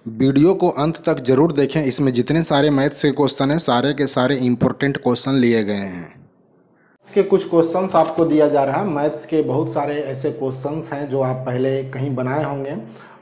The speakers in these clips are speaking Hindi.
वीडियो को अंत तक जरूर देखें। इसमें जितने सारे मैथ्स के क्वेश्चन हैं सारे के सारे इम्पोर्टेंट क्वेश्चन लिए गए हैं। इसके कुछ क्वेश्चंस आपको दिया जा रहा है। मैथ्स के बहुत सारे ऐसे क्वेश्चंस हैं जो आप पहले कहीं बनाए होंगे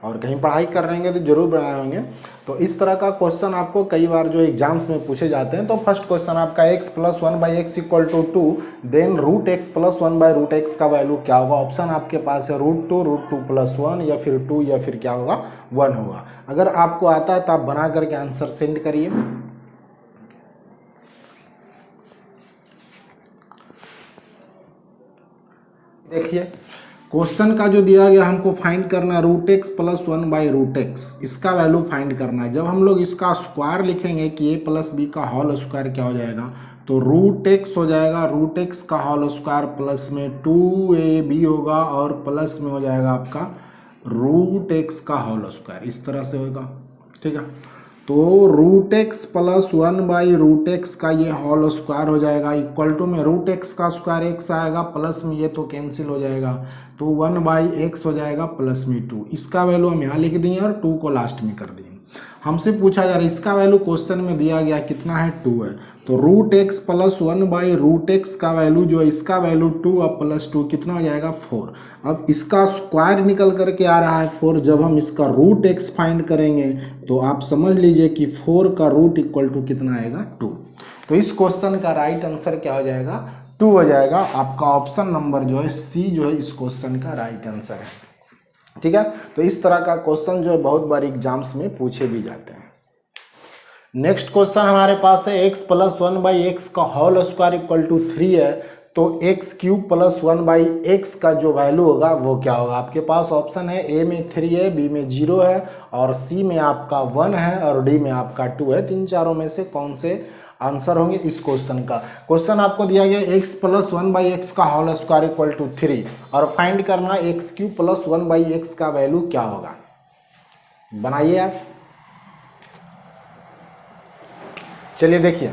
और कहीं पढ़ाई कर रहे होंगे तो जरूर बनाए होंगे। तो इस तरह का क्वेश्चन आपको कई बार जो एग्जाम्स में पूछे जाते हैं। तो फर्स्ट क्वेश्चन आपका x + 1/x = 2, then √x + 1/√x का वैल्यू क्या होगा। ऑप्शन आपके पास है √2, √2 + 1 या फिर 2 या फिर क्या होगा 1 होगा। अगर आपको आता है तो आप बना करके आंसर सेंड करिए। देखिए क्वेश्चन का जो दिया गया हमको फाइंड करना है √x + 1/√x, इसका वैल्यू फाइंड करना है। जब हम लोग इसका स्क्वायर लिखेंगे कि a + b का होल स्क्वायर क्या हो जाएगा, तो √x हो जाएगा, √x का होल स्क्वायर प्लस में 2ab होगा और प्लस में हो जाएगा आपका √x का होल स्क्वायर, इस तरह से होगा। ठीक है, तो √x + 1/√x का ये होल स्क्वायर हो जाएगा इक्वल टू में √x का स्क्वायर x आएगा प्लस में ये तो कैंसिल हो जाएगा, तो 1/x हो जाएगा प्लस में 2। इसका वैल्यू हम यहाँ लिख दिए और 2 को लास्ट में कर दिए। हमसे पूछा जा रहा है इसका वैल्यू क्वेश्चन में दिया गया कितना है, 2 है। तो √x + 1/√x का वैल्यू जो है, इसका वैल्यू 2 और प्लस 2 कितना हो जाएगा 4। अब इसका स्क्वायर निकल करके आ रहा है 4। जब हम इसका √x फाइंड करेंगे तो आप समझ लीजिए कि 4 का रूट इक्वल टू कितना आएगा 2। तो इस क्वेश्चन का राइट आंसर क्या हो जाएगा 2 हो जाएगा। आपका ऑप्शन नंबर जो है सी जो है इस क्वेश्चन का राइट आंसर है। ठीक है, तो इस तरह का क्वेश्चन जो है बहुत बार एग्जाम्स में पूछे भी जाते हैं। नेक्स्ट क्वेश्चन हमारे पास है x + 1/x का होल स्क्वायर इक्वल टू 3 है। तो x³ + 1/x का जो वैल्यू होगा वो क्या होगा। आपके पास ऑप्शन है a में 3 है, b में 0 है और c में आपका 1 है और d में आपका 2 है। तीन चारों में से कौन से आंसर होंगे इस क्वेश्चन का। क्वेश्चन आपको दिया गया x + 1/x का होल स्क्वायर इक्वल टू 3 और फाइंड करना x³ + 1/x का वैल्यू क्या होगा। बनाइए आप। चलिए देखिए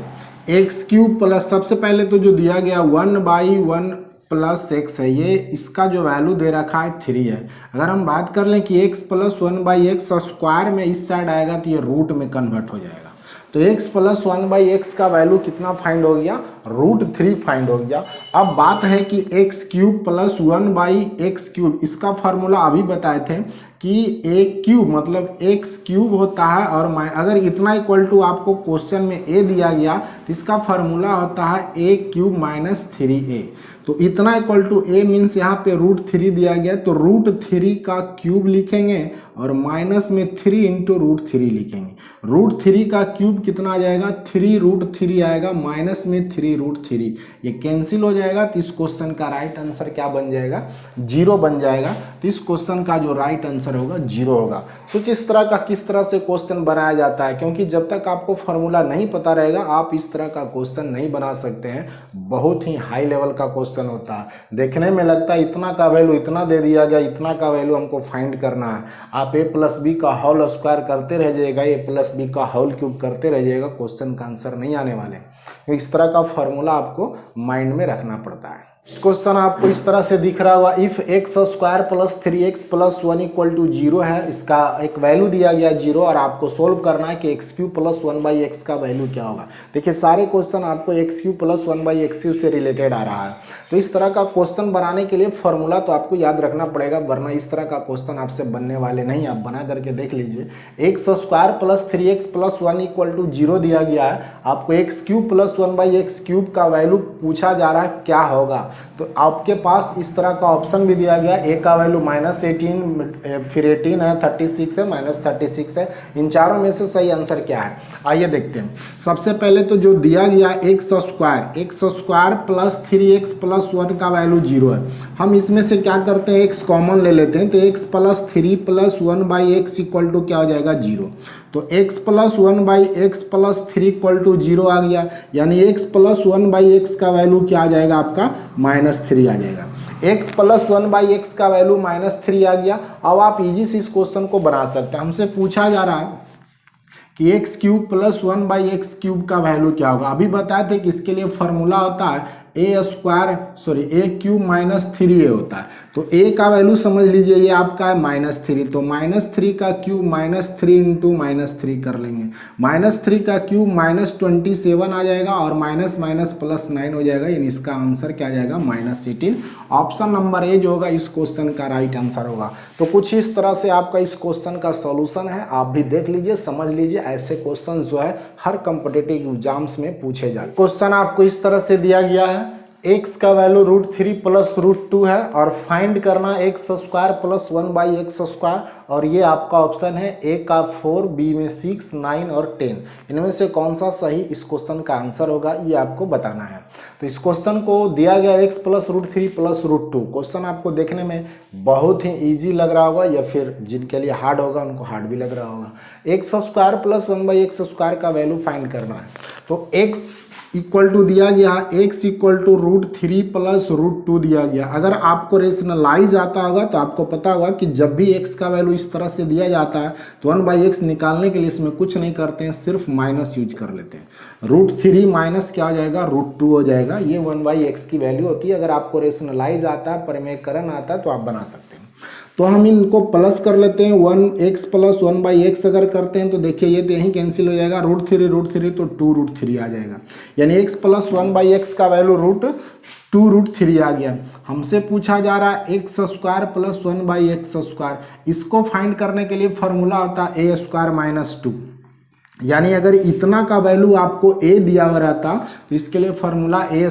x³ प्लस, सबसे पहले तो जो दिया गया 1/1 + x है, ये इसका जो वैल्यू दे रखा है 3 है। अगर हम बात कर लें कि x + 1/x स्क्वायर में इस साइड आएगा तो ये रूट में कन्वर्ट हो जाएगा। तो x + 1/x का वैल्यू कितना फाइंड हो गया, √3 फाइंड हो गया। अब बात है कि x³ + 1/x³, इसका फार्मूला अभी बताए थे कि a³ मतलब x³ होता है और अगर इतना इक्वल टू आपको क्वेश्चन में a दिया गया तो इसका फार्मूला होता है a³ - 3a। तो इतना इक्वल टू a मीन्स यहाँ पे √3 दिया गया, तो √3 का क्यूब लिखेंगे और माइनस में 3 × √3 लिखेंगे। √3 का क्यूब कितना आ जाएगा 3√3 आएगा, माइनस में 3√3, ये कैंसिल हो जाएगा। तो इस क्वेश्चन का राइट आंसर क्या बन जाएगा 0 बन जाएगा। तो इस क्वेश्चन का जो राइट आंसर होगा 0 होगा। सोचिए इस तरह का किस तरह से क्वेश्चन बनाया जाता है, क्योंकि जब तक आपको फॉर्मूला नहीं पता रहेगा आप इस तरह का क्वेश्चन नहीं बना सकते हैं। बहुत ही हाई लेवल का क्वेश्चन होता है, देखने में लगता है इतना का वैल्यू इतना दे दिया गया, इतना का वैल्यू हमको फाइंड करना है। आप a + b का होल स्क्वायर करते रह जाइएगा, a + b का होल क्यूब करते रह जाइएगा, क्वेश्चन का आंसर नहीं आने वाले। इस तरह का फॉर्मूला आपको माइंड में रखना पड़ता है। क्वेश्चन आपको इस तरह से दिख रहा होगा, इफ x² + 3x + 1 = 0 है, इसका एक वैल्यू दिया गया 0 और आपको सोल्व करना है कि x³ + 1/x का वैल्यू क्या होगा। देखिए सारे क्वेश्चन आपको x³ + 1/x³ से रिलेटेड आ रहा है। तो इस तरह का क्वेश्चन बनाने के लिए फॉर्मूला तो आपको याद रखना पड़ेगा, वरना इस तरह का क्वेश्चन आपसे बनने वाले नहीं। आप बना करके देख लीजिए, x² + 3x + 1 = 0 दिया गया है, आपको x³ + 1/x³ का वैल्यू पूछा जा रहा है क्या होगा। तो आपके पास इस तरह का ऑप्शन भी दिया गया, a का वैल्यू -18, फिर 18 है, 36 है, -36 है। इन चारों में से सही आंसर क्या है आइए देखते हैं। सबसे पहले तो जो दिया गया x² + 3x + 1 का वैल्यू 0 है। हम इसमें से क्या करते हैं x कॉमन ले लेते हैं, तो x + 3 + 1/x = क्या हो जाएगा 0। तो x + 1/x + 3 = 0 आ गया, यानी x + 1/x का वैल्यू क्या आ जाएगा आपका -3 आ जाएगा। x + 1/x का वैल्यू -3 आ गया। अब आप इजी से इस क्वेश्चन को बना सकते हैं। हमसे पूछा जा रहा है कि x³ + 1/x³ का वैल्यू क्या होगा। अभी बताए थे कि इसके लिए फॉर्मूला होता है a³ - 3a होता है। तो a का वैल्यू समझ लीजिए ये आपका है -3, तो -3 का क्यूब -3 इंटू -3 कर लेंगे। -3 का क्यूब -27 आ जाएगा और माइनस माइनस प्लस 9 हो जाएगा, यानी इसका आंसर क्या आ जाएगा -18। ऑप्शन नंबर ए जो होगा इस क्वेश्चन का राइट आंसर होगा। तो कुछ इस तरह से आपका इस क्वेश्चन का सॉल्यूशन है, आप भी देख लीजिए, समझ लीजिए। ऐसे क्वेश्चन जो है हर कॉम्पिटिटिव एग्जाम्स में पूछे जाते। क्वेश्चन आपको इस तरह से दिया गया है, x का वैल्यू √3 प्लस √2 है और फाइंड करना x² प्लस 1/x², और ये आपका ऑप्शन है ए का 4, बी में 6, 9 और 10। इनमें से कौन सा सही इस क्वेश्चन का आंसर होगा ये आपको बताना है। तो इस क्वेश्चन को दिया गया x प्लस √3 प्लस √2। क्वेश्चन आपको देखने में बहुत ही ईजी लग रहा होगा, या फिर जिनके लिए हार्ड होगा उनको हार्ड भी लग रहा होगा। x² प्लस 1/x² का वैल्यू फाइंड करना है। तो x इक्वल टू दिया गया, x इक्वल टू √3 प्लस √2 दिया गया। अगर आपको रेशनलाइज आता होगा तो आपको पता होगा कि जब भी x का वैल्यू इस तरह से दिया जाता है तो 1/x निकालने के लिए इसमें कुछ नहीं करते हैं, सिर्फ माइनस यूज कर लेते हैं। √3 माइनस क्या हो जाएगा, √2 हो जाएगा। ये 1/x की वैल्यू होती है। अगर आपको रेशनलाइज आता है, परिमेयकरण आता है, तो आप बना सकते हैं। तो हम इनको प्लस कर लेते हैं। 1x प्लस 1/x अगर करते हैं तो देखिए ये यहीं कैंसिल हो जाएगा, √3 तो 2√3 आ जाएगा, यानी x प्लस 1/x का वैल्यू √2√3 आ गया। हमसे पूछा जा रहा है x² प्लस 1/x²। इसको फाइंड करने के लिए फॉर्मूला होता है a² - 2, यानी अगर इतना का वैल्यू आपको a दिया हुआ रहता तो इसके लिए फॉर्मूला a²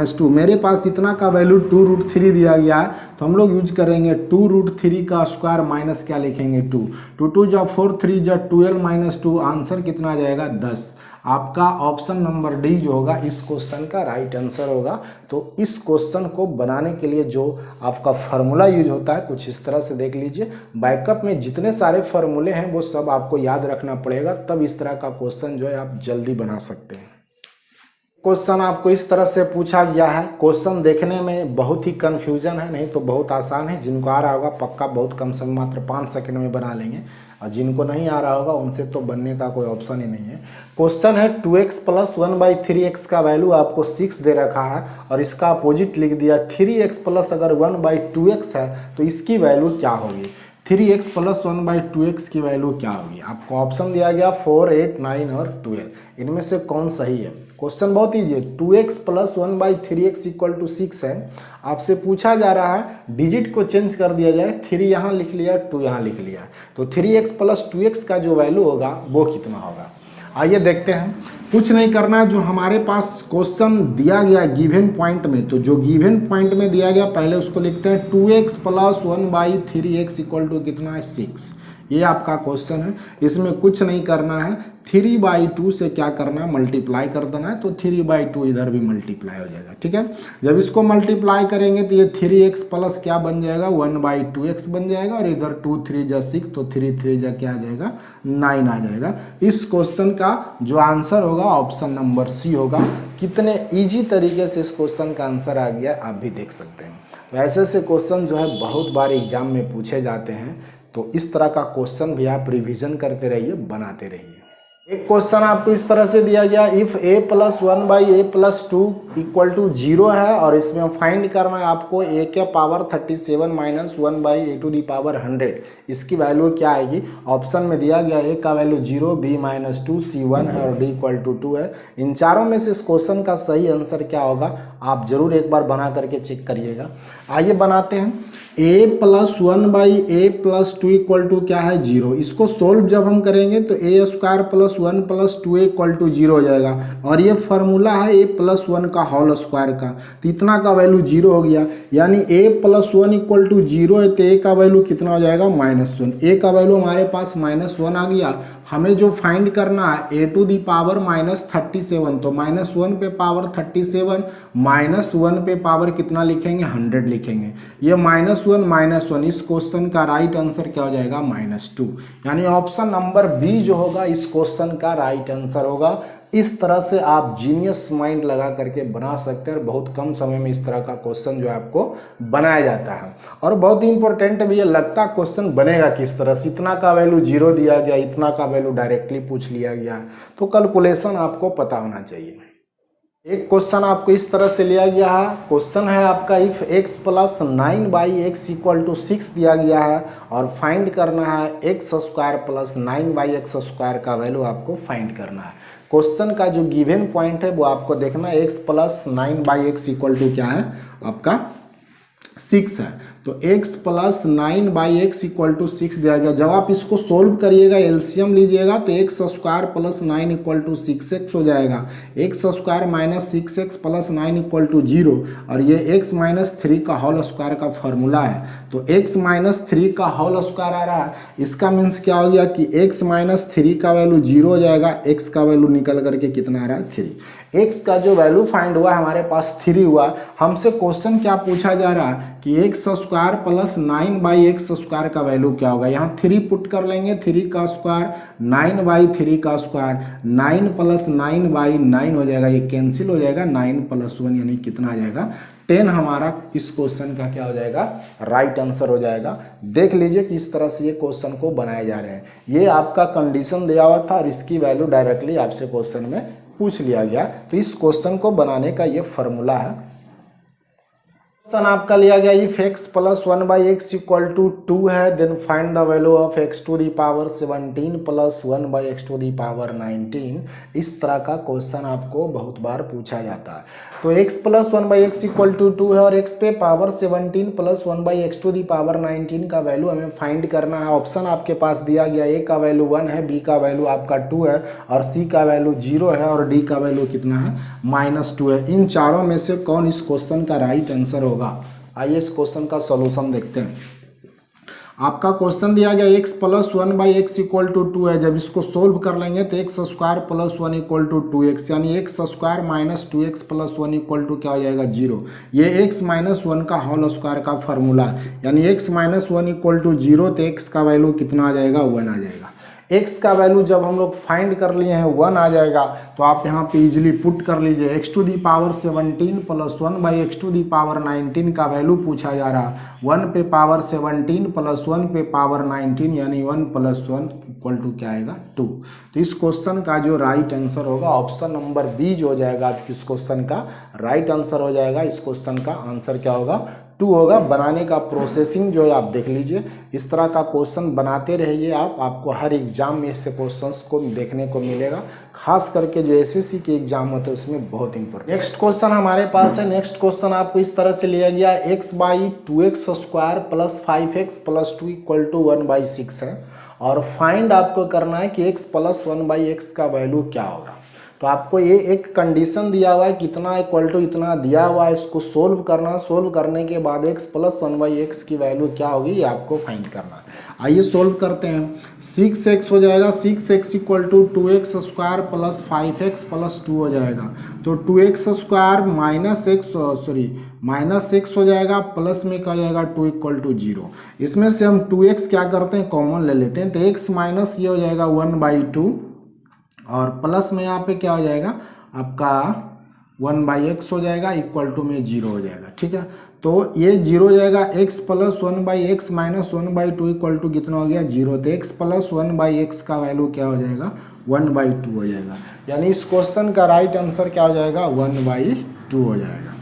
- 2। मेरे पास इतना का वैल्यू 2√3 दिया गया है, तो हम लोग यूज करेंगे 2√3 का स्क्वायर माइनस क्या लिखेंगे 2। 2 2 जा 4, 3 जा 12 - 2, आंसर कितना आ जाएगा 10। आपका ऑप्शन नंबर डी जो होगा इस क्वेश्चन का राइट आंसर होगा। तो इस क्वेश्चन को बनाने के लिए जो आपका फार्मूला यूज होता है कुछ इस तरह से देख लीजिए। बैकअप में जितने सारे फार्मूले हैं वो सब आपको याद रखना पड़ेगा, तब इस तरह का क्वेश्चन जो है आप जल्दी बना सकते हैं। क्वेश्चन आपको इस तरह से पूछा गया है। क्वेश्चन देखने में बहुत ही कंफ्यूजन है, नहीं तो बहुत आसान है। जिनको आ रहा होगा पक्का बहुत कम समय, मात्र 5 सेकंड में बना लेंगे, और जिनको नहीं आ रहा होगा उनसे तो बनने का कोई ऑप्शन ही नहीं है। क्वेश्चन है 2x प्लस 1/3x का वैल्यू आपको 6 दे रखा है और इसका अपोजिट लिख दिया 3x प्लस अगर 1/2x है तो इसकी वैल्यू क्या होगी। 3x प्लस 1/2x की वैल्यू क्या होगी। आपको ऑप्शन दिया गया 4, 8, 9 और 12। इनमें से कौन सही है। क्वेश्चन बहुत ईजी है। 2x plus 1/3x equal to 6 है। आपसे पूछा जा रहा है डिजिट को चेंज कर दिया जाए, 3 यहाँ लिख लिया, 2 यहाँ लिख लिया, तो 3x प्लस 2x का जो वैल्यू होगा वो कितना होगा। आइए देखते हैं। कुछ नहीं करना है, जो हमारे पास क्वेश्चन दिया गया गिवन पॉइंट में, तो जो गिवन पॉइंट में दिया गया पहले उसको लिखते हैं 2x plus 1/3x equal to कितना है 6। ये आपका क्वेश्चन है, इसमें कुछ नहीं करना है। 3/2 से क्या करना है, मल्टीप्लाई कर देना है, तो 3/2 इधर भी मल्टीप्लाई हो जाएगा। ठीक है, जब इसको मल्टीप्लाई करेंगे तो ये 3x प्लस क्या बन जाएगा 1/2x बन जाएगा, और इधर 2 3 जा 6, तो 3 3 जा क्या आ जाएगा 9 आ जाएगा। इस क्वेश्चन का जो आंसर होगा ऑप्शन नंबर सी होगा। कितने ईजी तरीके से इस क्वेश्चन का आंसर आ गया आप भी देख सकते हैं। वैसे से क्वेश्चन जो है बहुत बार एग्जाम में पूछे जाते हैं, तो इस तरह का क्वेश्चन भी आप रिवीजन करते रहिए, बनाते रहिए। एक क्वेश्चन आपको इस तरह से दिया गया, if a plus 1/a+2 equal to 0 है, और इसमें फाइंड करना है आपको a के पावर 37 माइनस 1/a⁴ इसकी वैल्यू क्या आएगी। ऑप्शन में दिया गया a का वैल्यू 0, b -2, c 1 है और d इक्वल टू 2 है। इन चारों में से इस क्वेश्चन का सही आंसर क्या होगा आप जरूर एक बार बना करके चेक करिएगा। आइए बनाते हैं। a plus 1/a+2 equal to क्या है 0। इसको सोल्व जब हम करेंगे तो a² plus 1 plus 2a equal to 0 हो जाएगा, और ये फार्मूला है a प्लस 1 का होल स्क्वायर का, तो इतना का वैल्यू 0 हो गया, यानी a प्लस 1 इक्वल टू 0 है, तो a का वैल्यू कितना हो जाएगा -1। a का वैल्यू हमारे पास -1 आ गया। हमें जो फाइंड करना है a टू दी पावर -37, तो -1 पे पावर 37 -1 पे पावर कितना लिखेंगे 100 लिखेंगे। ये -1 इस क्वेश्चन का राइट आंसर क्या हो जाएगा -2, यानी ऑप्शन नंबर बी जो होगा इस क्वेश्चन का राइट आंसर होगा। इस तरह से आप जीनियस माइंड लगा करके बना सकते हैं, और बहुत कम समय में इस तरह का क्वेश्चन जो है आपको बनाया जाता है। और बहुत ही इंपॉर्टेंट भी ये लगता क्वेश्चन बनेगा किस तरह से, इतना का वैल्यू 0 दिया गया, इतना का वैल्यू डायरेक्टली पूछ लिया गया, तो कैलकुलेशन आपको पता होना चाहिए। एक क्वेश्चन आपको इस तरह से लिया गया है। क्वेश्चन है आपका if x plus 9/x equal to 6 दिया गया है और फाइंड करना है x square plus 9/x square का वैल्यू आपको फाइंड करना है। क्वेश्चन का जो गिवन पॉइंट है वो आपको देखना है, x plus 9/x equal to क्या है आपका 6 है। तो x plus 9/x equal to 6 दिया गया। जब आप इसको सोल्व करिएगा, एलसीएम लीजिएगा तो x square plus 9 equal to 6x हो जाएगा। x square minus 6x plus 9 equal to 0 और ये x माइनस 3 का होल स्क्वायर का फॉर्मूला है। तो x माइनस 3 का होल स्क्वायर आ रहा है, इसका मीन्स क्या हो गया कि x माइनस 3 का वैल्यू 0 हो जाएगा, x का वैल्यू निकल करके कितना आ रहा है 3। x का जो वैल्यू फाइंड हुआ हमारे पास 3 हुआ। हमसे क्वेश्चन क्या पूछा जा रहा है कि x square plus 9/x square का वैल्यू क्या होगा। यहाँ 3 पुट कर लेंगे, 3 का स्क्वायर 9/3 का स्क्वायर, 9 प्लस 9/9 हो जाएगा, ये कैंसिल हो जाएगा, 9 प्लस 1 यानी कितना आ जाएगा 10। हमारा इस क्वेश्चन का क्या हो जाएगा राइट आंसर हो जाएगा। देख लीजिए कि इस तरह से ये क्वेश्चन को बनाए जा रहे हैं। ये आपका कंडीशन दिया हुआ था और इसकी वैल्यू डायरेक्टली आपसे क्वेश्चन में पूछ लिया गया। तो इस क्वेश्चन को बनाने का ये फॉर्मूला है। क्वेश्चन आपका लिया गया if x plus 1/x equal to 2 है, then find the value of x to the power 17 plus 1/x to the power 19। इस तरह का क्वेश्चन आपको बहुत बार पूछा जाता है। तो x plus 1/x equal to 2 है और x पे power 17 plus 1/x to the power 19 का वैल्यू हमें फाइंड करना है। ऑप्शन आपके पास दिया गया, a का वैल्यू 1 है, b का वैल्यू आपका 2 है और c का वैल्यू 0 है और d का वैल्यू कितना है -2 है। इन चारों में से कौन इस क्वेश्चन का राइट आंसर होगा? आइए इस क्वेश्चन का सॉल्यूशन देखते हैं। आपका क्वेश्चन दिया गया x plus 1/x equal to 2 है। जब इसको सोल्व कर लेंगे तो x square plus 1 equal to 2x यानी x square minus 2x plus 1 equal to क्या हो जाएगा 0। ये x माइनस 1 का होल स्क्वायर का फॉर्मूला है, यानी x माइनस 1 इक्वल टू 0 तो x का वैल्यू कितना आ जाएगा 1 आ जाएगा। x का वैल्यू जब हम लोग फाइंड कर लिए हैं 1 आ जाएगा, तो आप यहाँ पे इजीली पुट कर लीजिए। x to the power 17 plus 1/x to the power 19 का वैल्यू पूछा जा रहा है। 1 पे पावर 17 प्लस 1 पे पावर 19 यानी 1 प्लस 1 इक्वल टू क्या आएगा 2। तो इस क्वेश्चन का जो राइट आंसर होगा ऑप्शन नंबर बी जो हो जाएगा इस क्वेश्चन का राइट आंसर हो जाएगा। इस क्वेश्चन का आंसर क्या होगा 2 होगा। बनाने का प्रोसेसिंग जो है आप देख लीजिए, इस तरह का क्वेश्चन बनाते रहिए आप, आपको हर एग्जाम में इससे क्वेश्चंस को देखने को मिलेगा, खास करके जो एसएससी के एग्जाम होते हैं उसमें बहुत इंपॉर्टेंट। नेक्स्ट क्वेश्चन हमारे पास है। नेक्स्ट क्वेश्चन आपको इस तरह से लिया गया x/2x square plus 5x plus 2 equal to 1/6 है और फाइंड आपको करना है कि x प्लस 1/x का वैल्यू क्या होगा। तो आपको ये एक कंडीशन दिया हुआ है, कितना इक्वल टू इतना दिया हुआ है, इसको सोल्व करना। सोल्व करने के बाद x प्लस 1/x की वैल्यू क्या होगी ये आपको फाइंड करना है। आइए सोल्व करते हैं। 6x हो जाएगा, 6x equal to 2x square plus 5x plus 2 हो जाएगा। तो 2x स्क्वायर माइनस x हो जाएगा, प्लस में क्या हो जाएगा 2 इक्वल टू 0। इसमें से हम 2x क्या करते हैं कॉमन ले लेते हैं, तो x माइनस ये हो जाएगा 1/2 और प्लस में यहाँ पे क्या हो जाएगा आपका 1/x हो जाएगा, इक्वल टू में 0 हो जाएगा। ठीक है, तो ये 0 हो जाएगा। x plus 1/x minus 1/2 equal to कितना हो गया 0। तो x प्लस 1/x का वैल्यू क्या हो जाएगा 1/2 हो जाएगा। यानी इस क्वेश्चन का राइट आंसर क्या हो जाएगा 1/2 हो जाएगा।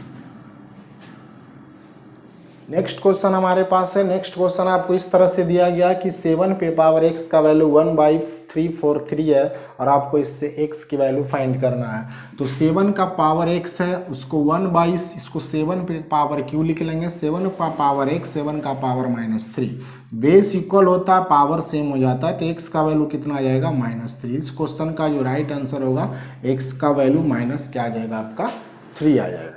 नेक्स्ट क्वेश्चन हमारे पास है। नेक्स्ट क्वेश्चन आपको इस तरह से दिया गया कि 7 पे पावर x का वैल्यू 1/343 है और आपको इससे x की वैल्यू फाइंड करना है। तो 7 का पावर x है, उसको 1/, इसको 7 पे पावर क्यों लिख लेंगे, 7 का पावर x, 7 का पावर -3। बेस इक्वल होता है, पावर सेम हो जाता है, तो x का वैल्यू कितना आ जाएगा -3। इस क्वेश्चन का जो राइट आंसर होगा x का वैल्यू माइनस क्या आ जाएगा आपका 3 आ जाएगा।